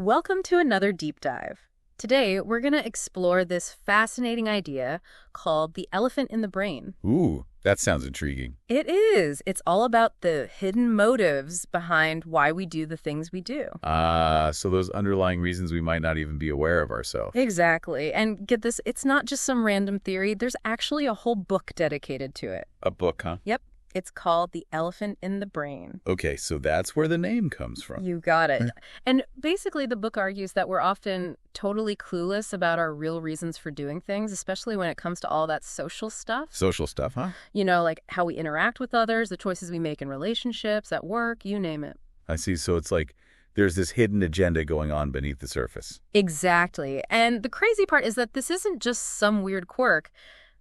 Welcome to another deep dive. Today, we're going to explore this fascinating idea called the elephant in the brain. Ooh, that sounds intriguing. It is. It's all about the hidden motives behind why we do the things we do. So those underlying reasons we might not even be aware of ourselves. Exactly. And get this, it's not just some random theory. There's actually a whole book dedicated to it. A book, huh? Yep. It's called The Elephant in the Brain. Okay, so that's where the name comes from. You got it. And basically, the book argues that we're often totally clueless about our real reasons for doing things, especially when it comes to all that social stuff. Social stuff, huh? You know, like how we interact with others, the choices we make in relationships, at work, you name it. I see. So it's like there's this hidden agenda going on beneath the surface. Exactly. And the crazy part is that this isn't just some weird quirk.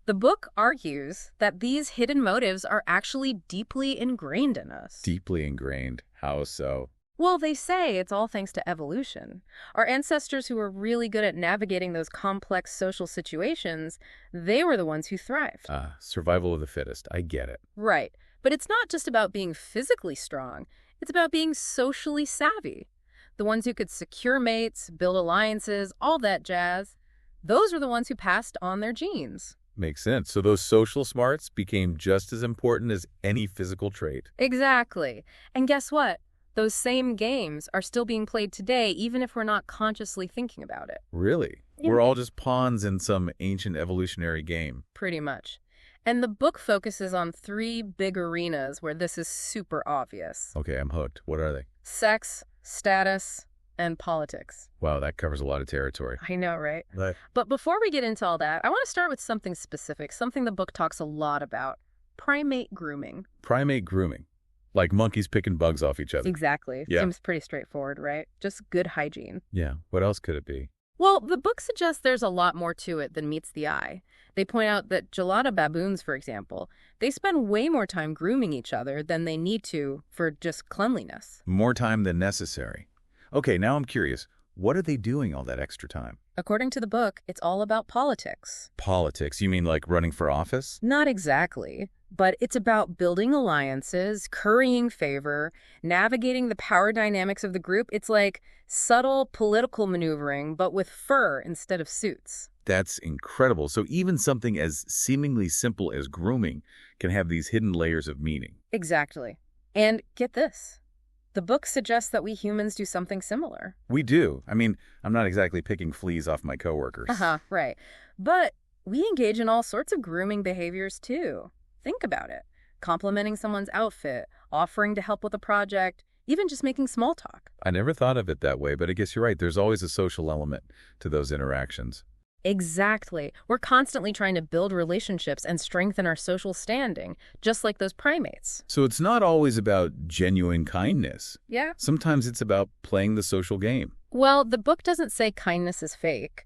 The book argues that these hidden motives are actually deeply ingrained in us. Deeply ingrained. How so? Well, they say it's all thanks to evolution. Our ancestors who were really good at navigating those complex social situations, they were the ones who thrived. Survival of the fittest. I get it. Right. But it's not just about being physically strong. It's about being socially savvy. The ones who could secure mates, build alliances, all that jazz. Those are the ones who passed on their genes. Makes sense. So those social smarts became just as important as any physical trait. Exactly. And guess what? Those same games are still being played today, even if we're not consciously thinking about it. Really? Yeah. We're all just pawns in some ancient evolutionary game. Pretty much. And the book focuses on three big arenas where this is super obvious. Okay, I'm hooked. What are they? Sex, status, and politics. Wow, that covers a lot of territory. I know, right? Right. But before we get into all that, I want to start with something specific, something the book talks a lot about. Primate grooming. Primate grooming. Like monkeys picking bugs off each other. Exactly. Yeah. Seems pretty straightforward, right? Just good hygiene. Yeah. What else could it be? Well, the book suggests there's a lot more to it than meets the eye. They point out that gelada baboons, for example, they spend way more time grooming each other than they need to for just cleanliness. More time than necessary. Okay, now I'm curious. What are they doing all that extra time? According to the book, it's all about politics. Politics? You mean like running for office? Not exactly, but it's about building alliances, currying favor, navigating the power dynamics of the group. It's like subtle political maneuvering, but with fur instead of suits. That's incredible. So even something as seemingly simple as grooming can have these hidden layers of meaning. Exactly. And get this. The book suggests that we humans do something similar. We do. I mean, I'm not exactly picking fleas off my coworkers. Right. But we engage in all sorts of grooming behaviors too. Think about it. Complimenting someone's outfit, offering to help with a project, even just making small talk. I never thought of it that way, but I guess you're right. There's always a social element to those interactions. Exactly. We're constantly trying to build relationships and strengthen our social standing, just like those primates. So it's not always about genuine kindness. Yeah. Sometimes it's about playing the social game. Well, the book doesn't say kindness is fake,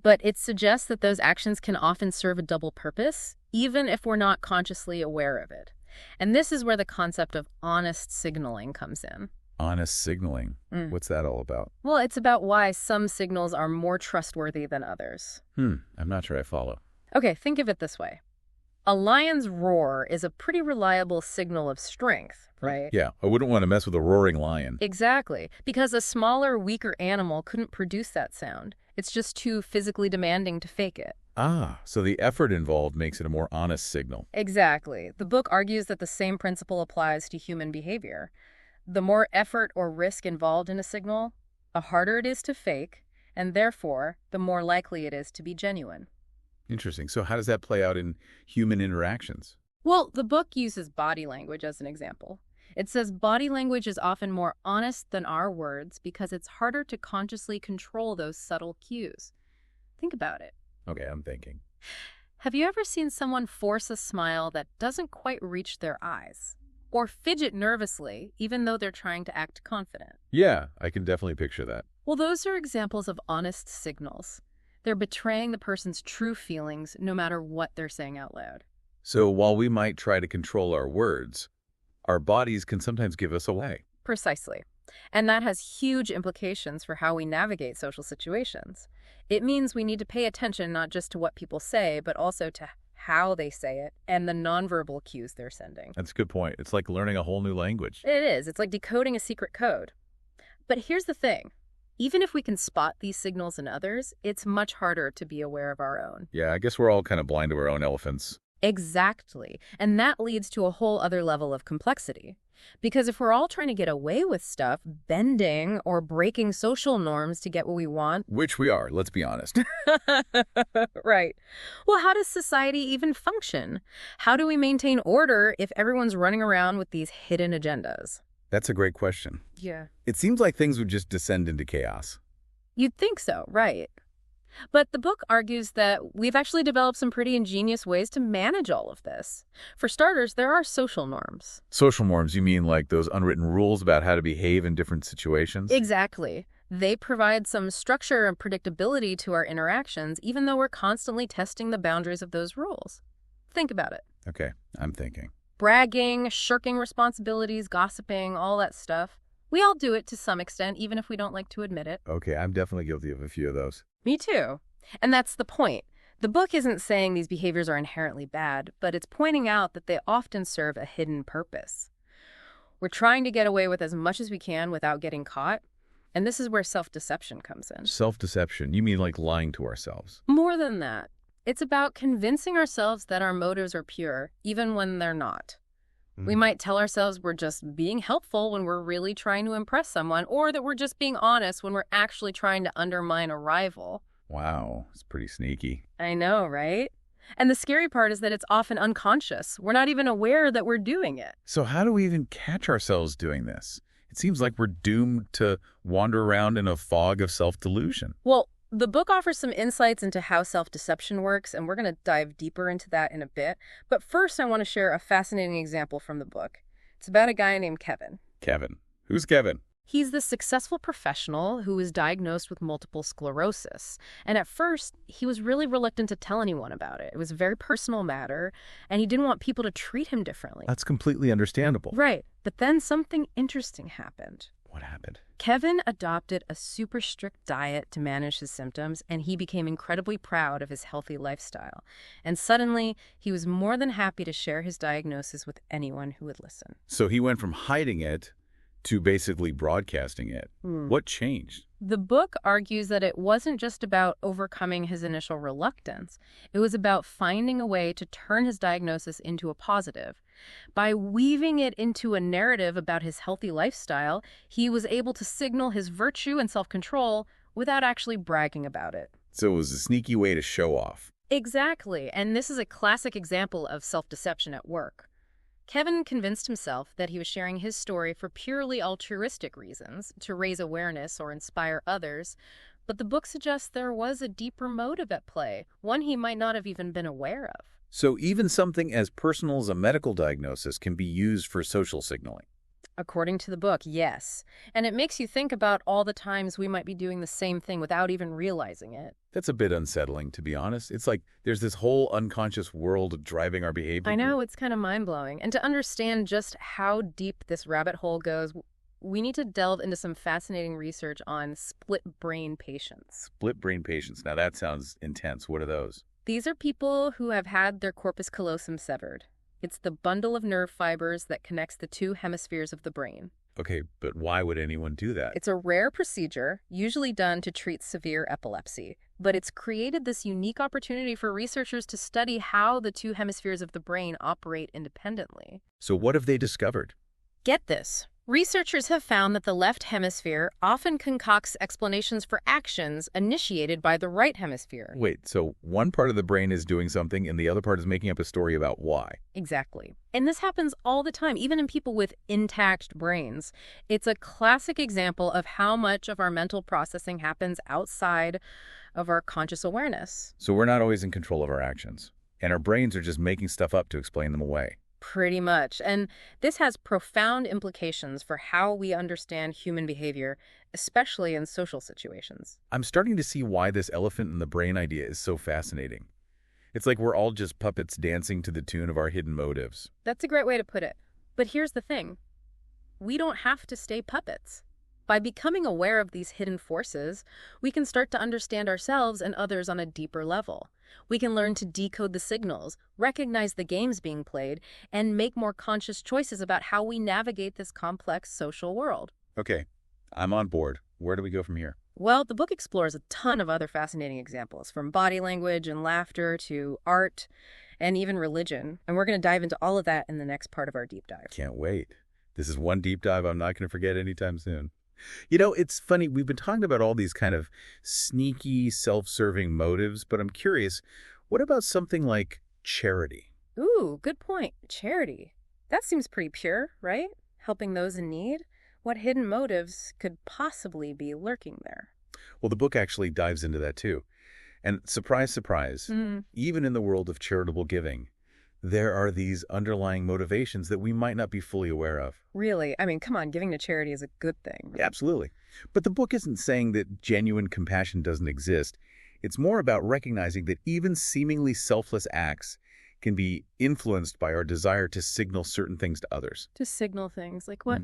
but it suggests that those actions can often serve a double purpose, even if we're not consciously aware of it. And this is where the concept of honest signaling comes in. Honest signaling. What's that all about? Well, it's about why some signals are more trustworthy than others. I'm not sure I follow. Okay, think of it this way. A lion's roar is a pretty reliable signal of strength, right? Yeah, I wouldn't want to mess with a roaring lion. Exactly, because a smaller, weaker animal couldn't produce that sound. It's just too physically demanding to fake it. So the effort involved makes it a more honest signal. Exactly. The book argues that the same principle applies to human behavior. The more effort or risk involved in a signal, the harder it is to fake, and therefore, the more likely it is to be genuine. Interesting. So how does that play out in human interactions? Well, the book uses body language as an example. It says body language is often more honest than our words because it's harder to consciously control those subtle cues. Think about it. Okay, I'm thinking. Have you ever seen someone force a smile that doesn't quite reach their eyes? Or fidget nervously, even though they're trying to act confident? Yeah, I can definitely picture that. Well, those are examples of honest signals. They're betraying the person's true feelings no matter what they're saying out loud. So while we might try to control our words, our bodies can sometimes give us away. Precisely. And that has huge implications for how we navigate social situations. It means we need to pay attention not just to what people say, but also to how they say it and the nonverbal cues they're sending. That's a good point. It's like learning a whole new language. It is. It's like decoding a secret code. But here's the thing. Even if we can spot these signals in others, it's much harder to be aware of our own. Yeah, I guess we're all kind of blind to our own elephants. Exactly. And that leads to a whole other level of complexity. Because if we're all trying to get away with stuff, bending or breaking social norms to get what we want. Which we are, let's be honest. Right. Well, how does society even function? How do we maintain order if everyone's running around with these hidden agendas? That's a great question. Yeah. It seems like things would just descend into chaos. You'd think so, right? But the book argues that we've actually developed some pretty ingenious ways to manage all of this. For starters, there are social norms. Social norms, you mean like those unwritten rules about how to behave in different situations? Exactly. They provide some structure and predictability to our interactions, even though we're constantly testing the boundaries of those rules. Think about it. Okay, I'm thinking. Bragging, shirking responsibilities, gossiping, all that stuff. We all do it to some extent, even if we don't like to admit it. Okay, I'm definitely guilty of a few of those. Me too. And that's the point. The book isn't saying these behaviors are inherently bad, but it's pointing out that they often serve a hidden purpose. We're trying to get away with as much as we can without getting caught, and this is where self-deception comes in. Self-deception, you mean like lying to ourselves? More than that. It's about convincing ourselves that our motives are pure, even when they're not. We might tell ourselves we're just being helpful when we're really trying to impress someone, or that we're just being honest when we're actually trying to undermine a rival. Wow, it's pretty sneaky. I know, right? And the scary part is that it's often unconscious. We're not even aware that we're doing it. So how do we even catch ourselves doing this? It seems like we're doomed to wander around in a fog of self-delusion. Well, the book offers some insights into how self-deception works, and we're going to dive deeper into that in a bit. But first, I want to share a fascinating example from the book. It's about a guy named Kevin. Kevin. Who's Kevin? He's the successful professional who was diagnosed with multiple sclerosis. And at first, he was really reluctant to tell anyone about it. It was a very personal matter, and he didn't want people to treat him differently. That's completely understandable. Right. But then something interesting happened. What happened? Kevin adopted a super strict diet to manage his symptoms, and he became incredibly proud of his healthy lifestyle. And suddenly, he was more than happy to share his diagnosis with anyone who would listen. So he went from hiding it to basically broadcasting it. What changed? The book argues that it wasn't just about overcoming his initial reluctance. It was about finding a way to turn his diagnosis into a positive. By weaving it into a narrative about his healthy lifestyle, he was able to signal his virtue and self-control without actually bragging about it. So it was a sneaky way to show off. Exactly, and this is a classic example of self-deception at work. Kevin convinced himself that he was sharing his story for purely altruistic reasons, to raise awareness or inspire others, but the book suggests there was a deeper motive at play, one he might not have even been aware of. So even something as personal as a medical diagnosis can be used for social signaling. According to the book, yes. And it makes you think about all the times we might be doing the same thing without even realizing it. That's a bit unsettling, to be honest. It's like there's this whole unconscious world driving our behavior. I know, it's kind of mind-blowing. And to understand just how deep this rabbit hole goes, we need to delve into some fascinating research on split brain patients. Split brain patients. Now that sounds intense. What are those? These are people who have had their corpus callosum severed. It's the bundle of nerve fibers that connects the two hemispheres of the brain. Okay, but why would anyone do that? It's a rare procedure, usually done to treat severe epilepsy, but it's created this unique opportunity for researchers to study how the two hemispheres of the brain operate independently. So what have they discovered? Get this. Researchers have found that the left hemisphere often concocts explanations for actions initiated by the right hemisphere. Wait, so one part of the brain is doing something and the other part is making up a story about why? Exactly. And this happens all the time, even in people with intact brains. It's a classic example of how much of our mental processing happens outside of our conscious awareness. So we're not always in control of our actions, and our brains are just making stuff up to explain them away. Pretty much. And this has profound implications for how we understand human behavior, especially in social situations. I'm starting to see why this elephant in the brain idea is so fascinating. It's like we're all just puppets dancing to the tune of our hidden motives. That's a great way to put it. But here's the thing. We don't have to stay puppets. By becoming aware of these hidden forces, we can start to understand ourselves and others on a deeper level. We can learn to decode the signals, recognize the games being played, and make more conscious choices about how we navigate this complex social world. Okay, I'm on board. Where do we go from here? Well, the book explores a ton of other fascinating examples, from body language and laughter to art and even religion. And we're going to dive into all of that in the next part of our deep dive. Can't wait. This is one deep dive I'm not going to forget anytime soon. You know, it's funny, we've been talking about all these kind of sneaky, self-serving motives, but I'm curious, what about something like charity? Ooh, good point. Charity. That seems pretty pure, right? Helping those in need. What hidden motives could possibly be lurking there? Well, the book actually dives into that too. And surprise, surprise, even in the world of charitable giving, there are these underlying motivations that we might not be fully aware of. Really? I mean, come on, giving to charity is a good thing. Absolutely. But the book isn't saying that genuine compassion doesn't exist. It's more about recognizing that even seemingly selfless acts can be influenced by our desire to signal certain things to others. To signal things like what?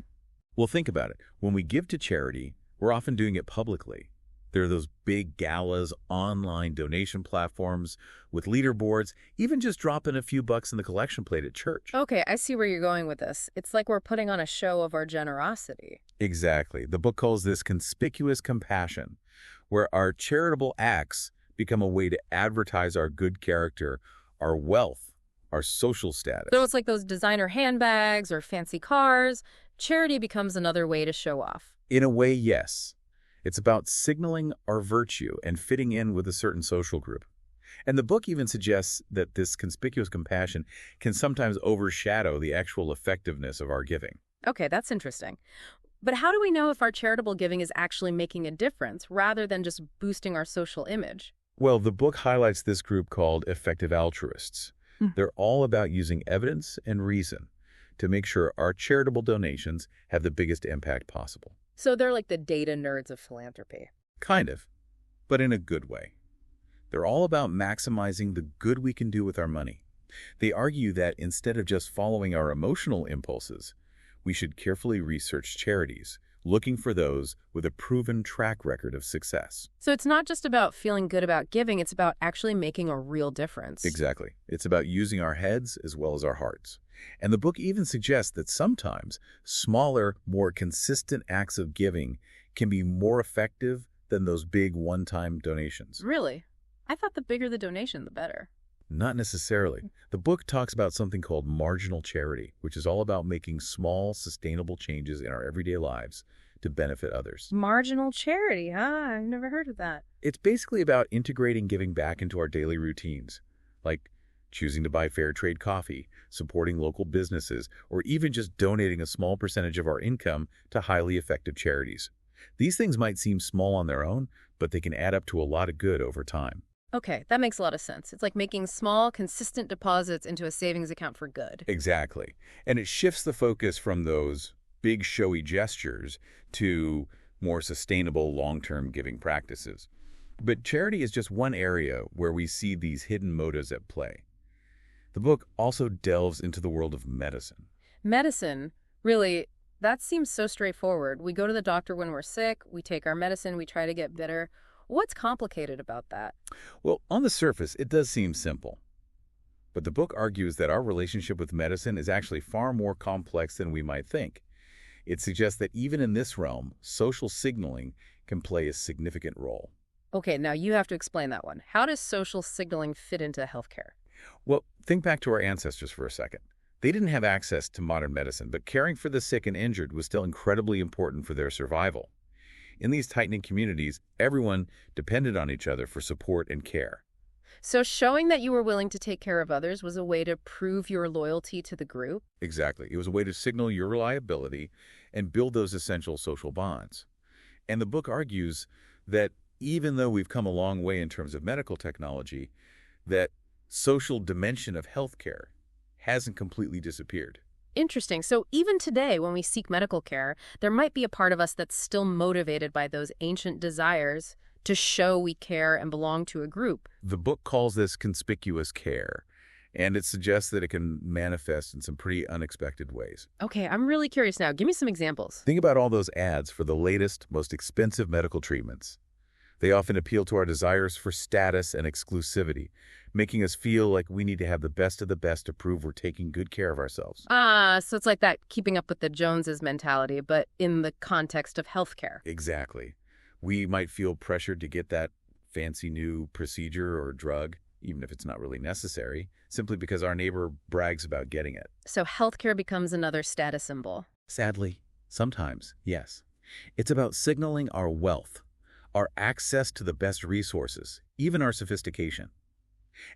Well, think about it. When we give to charity, we're often doing it publicly. There are those big galas, online donation platforms with leaderboards, even just dropping a few bucks in the collection plate at church. Okay, I see where you're going with this. It's like we're putting on a show of our generosity. Exactly. The book calls this conspicuous compassion, where our charitable acts become a way to advertise our good character, our wealth, our social status. So it's like those designer handbags or fancy cars. Charity becomes another way to show off. In a way, yes. It's about signaling our virtue and fitting in with a certain social group. And the book even suggests that this conspicuous compassion can sometimes overshadow the actual effectiveness of our giving. Okay, that's interesting. But how do we know if our charitable giving is actually making a difference rather than just boosting our social image? Well, the book highlights this group called effective altruists. They're all about using evidence and reason to make sure our charitable donations have the biggest impact possible. So they're like the data nerds of philanthropy. Kind of, but in a good way. They're all about maximizing the good we can do with our money. They argue that instead of just following our emotional impulses, we should carefully research charities, looking for those with a proven track record of success. So it's not just about feeling good about giving, it's about actually making a real difference. Exactly. It's about using our heads as well as our hearts. And the book even suggests that sometimes smaller, more consistent acts of giving can be more effective than those big one-time donations. Really? I thought the bigger the donation, the better. Not necessarily. The book talks about something called marginal charity, which is all about making small, sustainable changes in our everyday lives to benefit others. Marginal charity, huh? I've never heard of that. It's basically about integrating giving back into our daily routines, like choosing to buy fair trade coffee, supporting local businesses, or even just donating a small percentage of our income to highly effective charities. These things might seem small on their own, but they can add up to a lot of good over time. Okay, that makes a lot of sense. It's like making small, consistent deposits into a savings account for good. Exactly. And it shifts the focus from those big showy gestures to more sustainable long-term giving practices. But charity is just one area where we see these hidden motives at play. The book also delves into the world of medicine. Medicine, really, that seems so straightforward. We go to the doctor when we're sick, we take our medicine, we try to get better. What's complicated about that? Well, on the surface, it does seem simple. But the book argues that our relationship with medicine is actually far more complex than we might think. It suggests that even in this realm, social signaling can play a significant role. Okay, now you have to explain that one. How does social signaling fit into healthcare? Well, think back to our ancestors for a second. They didn't have access to modern medicine, but caring for the sick and injured was still incredibly important for their survival. In these tight-knit communities, everyone depended on each other for support and care. So showing that you were willing to take care of others was a way to prove your loyalty to the group? Exactly. It was a way to signal your reliability and build those essential social bonds. And the book argues that even though we've come a long way in terms of medical technology, that social dimension of healthcare hasn't completely disappeared. Interesting. So even today, when we seek medical care, there might be a part of us that's still motivated by those ancient desires to show we care and belong to a group. The book calls this conspicuous care, and it suggests that it can manifest in some pretty unexpected ways. Okay, I'm really curious now. Give me some examples. Think about all those ads for the latest, most expensive medical treatments. They often appeal to our desires for status and exclusivity, making us feel like we need to have the best of the best to prove we're taking good care of ourselves. So it's like that keeping up with the Joneses mentality, but in the context of healthcare. Exactly. We might feel pressured to get that fancy new procedure or drug, even if it's not really necessary, simply because our neighbor brags about getting it. So healthcare becomes another status symbol. Sadly, sometimes, yes. It's about signaling our wealth, our access to the best resources, even our sophistication.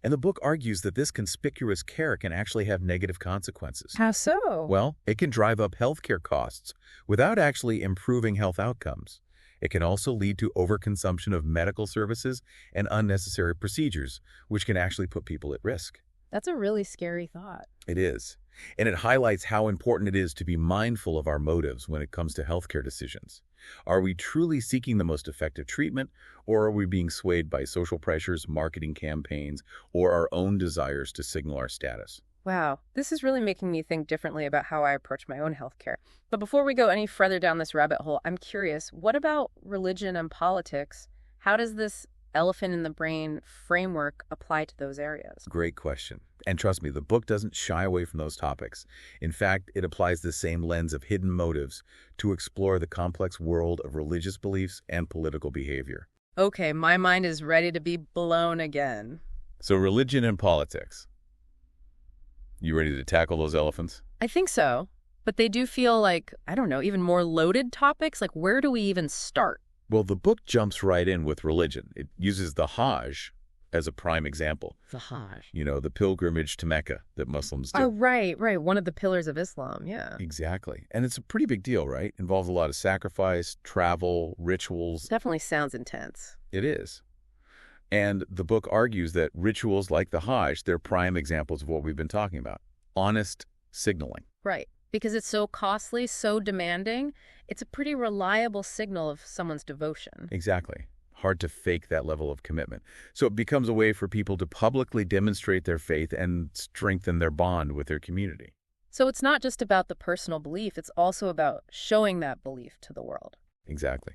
And the book argues that this conspicuous care can actually have negative consequences. How so? Well, it can drive up healthcare costs without actually improving health outcomes. It can also lead to overconsumption of medical services and unnecessary procedures, which can actually put people at risk. That's a really scary thought. It is. And it highlights how important it is to be mindful of our motives when it comes to healthcare decisions. Are we truly seeking the most effective treatment, or are we being swayed by social pressures, marketing campaigns, or our own desires to signal our status? Wow, this is really making me think differently about how I approach my own healthcare. But before we go any further down this rabbit hole, I'm curious, what about religion and politics? How does this elephant in the brain framework apply to those areas? Great question. And trust me, the book doesn't shy away from those topics. In fact, it applies the same lens of hidden motives to explore the complex world of religious beliefs and political behavior. Okay, my mind is ready to be blown again. So religion and politics. You ready to tackle those elephants? I think so, but they do feel like, I don't know, even more loaded topics. Like, where do we even start? Well, the book jumps right in with religion. It uses the Hajj as a prime example. The Hajj. You know, the pilgrimage to Mecca that Muslims do. Oh, right. One of the pillars of Islam, yeah. Exactly. And it's a pretty big deal, right? Involves a lot of sacrifice, travel, rituals. Definitely sounds intense. It is. And the book argues that rituals like the Hajj, they're prime examples of what we've been talking about. Honest signaling. Right. Because it's so costly, so demanding, it's a pretty reliable signal of someone's devotion. Exactly. Hard to fake that level of commitment. So it becomes a way for people to publicly demonstrate their faith and strengthen their bond with their community. So it's not just about the personal belief, it's also about showing that belief to the world. Exactly.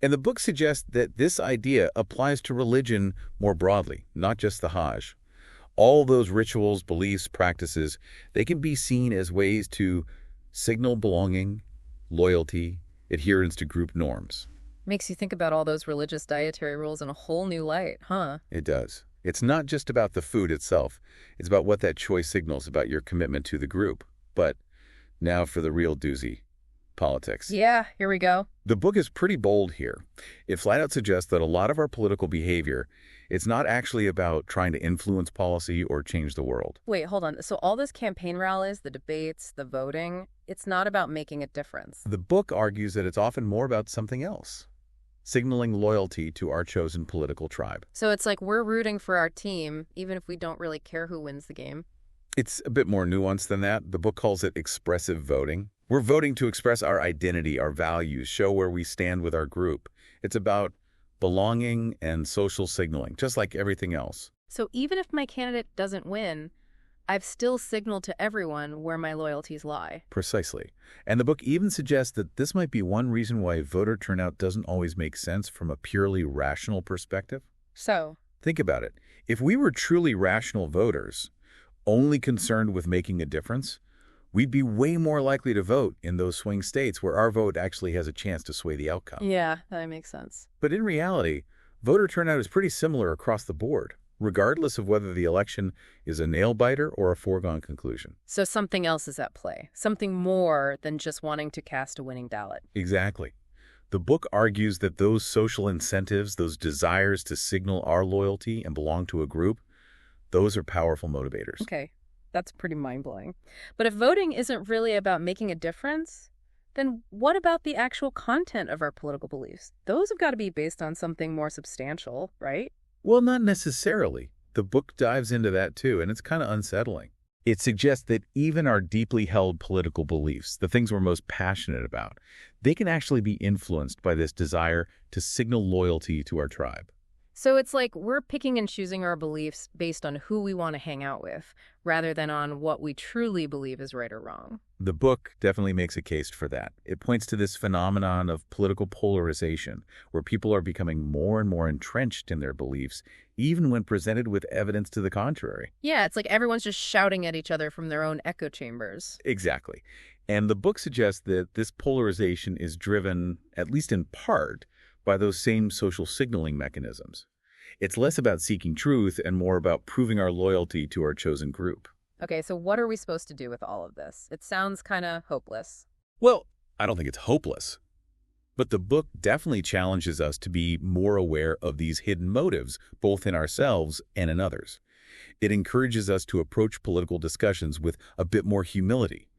And the book suggests that this idea applies to religion more broadly, not just the Hajj. All those rituals, beliefs, practices, they can be seen as ways to signal belonging, loyalty, adherence to group norms. Makes you think about all those religious dietary rules in a whole new light, huh? It does. It's not just about the food itself. It's about what that choice signals about your commitment to the group. But now for the real doozy, politics. Yeah, here we go. The book is pretty bold here. It flat out suggests that a lot of our political behavior, it's not actually about trying to influence policy or change the world. Wait, hold on. So all those campaign rallies, the debates, the voting, it's not about making a difference. The book argues that it's often more about something else, signaling loyalty to our chosen political tribe. So it's like we're rooting for our team, even if we don't really care who wins the game. It's a bit more nuanced than that. The book calls it expressive voting. We're voting to express our identity, our values, show where we stand with our group. It's about belonging and social signaling, just like everything else. So even if my candidate doesn't win, I've still signaled to everyone where my loyalties lie. Precisely. And the book even suggests that this might be one reason why voter turnout doesn't always make sense from a purely rational perspective. So, Think about it. If we were truly rational voters, only concerned with making a difference, we'd be way more likely to vote in those swing states where our vote actually has a chance to sway the outcome. yeah, that makes sense. But in reality, voter turnout is pretty similar across the board, regardless of whether the election is a nail-biter or a foregone conclusion. So something else is at play, something more than just wanting to cast a winning ballot. Exactly. The book argues that those social incentives, those desires to signal our loyalty and belong to a group, those are powerful motivators. Okay, that's pretty mind-blowing. But if voting isn't really about making a difference, then what about the actual content of our political beliefs? Those have got to be based on something more substantial, right? Well, not necessarily. The book dives into that too, and it's kind of unsettling. It suggests that even our deeply held political beliefs, the things we're most passionate about, they can actually be influenced by this desire to signal loyalty to our tribe. So it's like we're picking and choosing our beliefs based on who we want to hang out with, rather than on what we truly believe is right or wrong. The book definitely makes a case for that. It points to this phenomenon of political polarization, where people are becoming more and more entrenched in their beliefs, even when presented with evidence to the contrary. Yeah, it's like everyone's just shouting at each other from their own echo chambers. Exactly. And the book suggests that this polarization is driven, at least in part, by those same social signaling mechanisms. It's less about seeking truth and more about proving our loyalty to our chosen group. Okay, so what are we supposed to do with all of this? It sounds kind of hopeless. Well, I don't think it's hopeless. But the book definitely challenges us to be more aware of these hidden motives, both in ourselves and in others. It encourages us to approach political discussions with a bit more humility,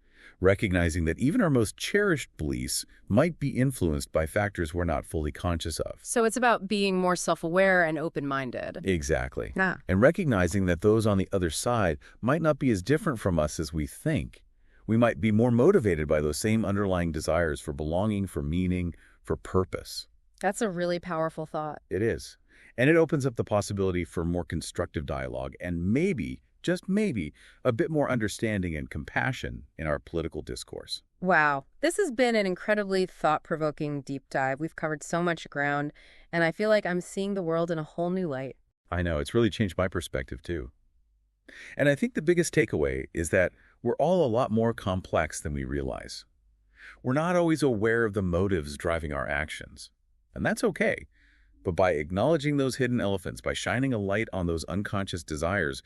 recognizing that even our most cherished beliefs might be influenced by factors we're not fully conscious of. So it's about being more self-aware and open-minded. Exactly. Yeah. And recognizing that those on the other side might not be as different from us as we think. We might be more motivated by those same underlying desires for belonging, for meaning, for purpose. That's a really powerful thought. It is. And it opens up the possibility for more constructive dialogue and maybe, just maybe, a bit more understanding and compassion in our political discourse. Wow. This has been an incredibly thought-provoking deep dive. We've covered so much ground, and I feel like I'm seeing the world in a whole new light. I know, it's really changed my perspective too. And I think the biggest takeaway is that we're all a lot more complex than we realize. We're not always aware of the motives driving our actions. And that's okay. But by acknowledging those hidden elephants, by shining a light on those unconscious desires,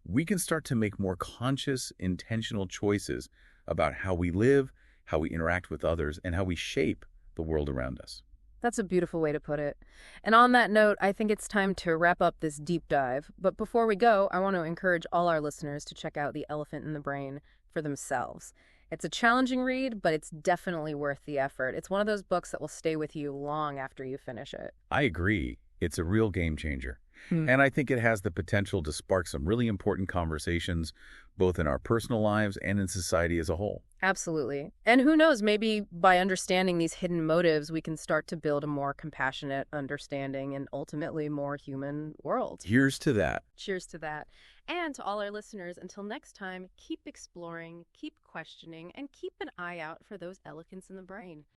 we can start to make more conscious, intentional choices about how we live, how we interact with others, and how we shape the world around us. That's a beautiful way to put it. And on that note, I think it's time to wrap up this deep dive. But before we go, I want to encourage all our listeners to check out The Elephant in the Brain for themselves. It's a challenging read, but it's definitely worth the effort. It's one of those books that will stay with you long after you finish it. I agree. It's a real game changer. And I think it has the potential to spark some really important conversations, both in our personal lives and in society as a whole. Absolutely. And who knows, maybe by understanding these hidden motives, we can start to build a more compassionate, understanding, and ultimately more human world. Here's to that. Cheers to that. And to all our listeners, until next time, keep exploring, keep questioning, and keep an eye out for those elephants in the brain.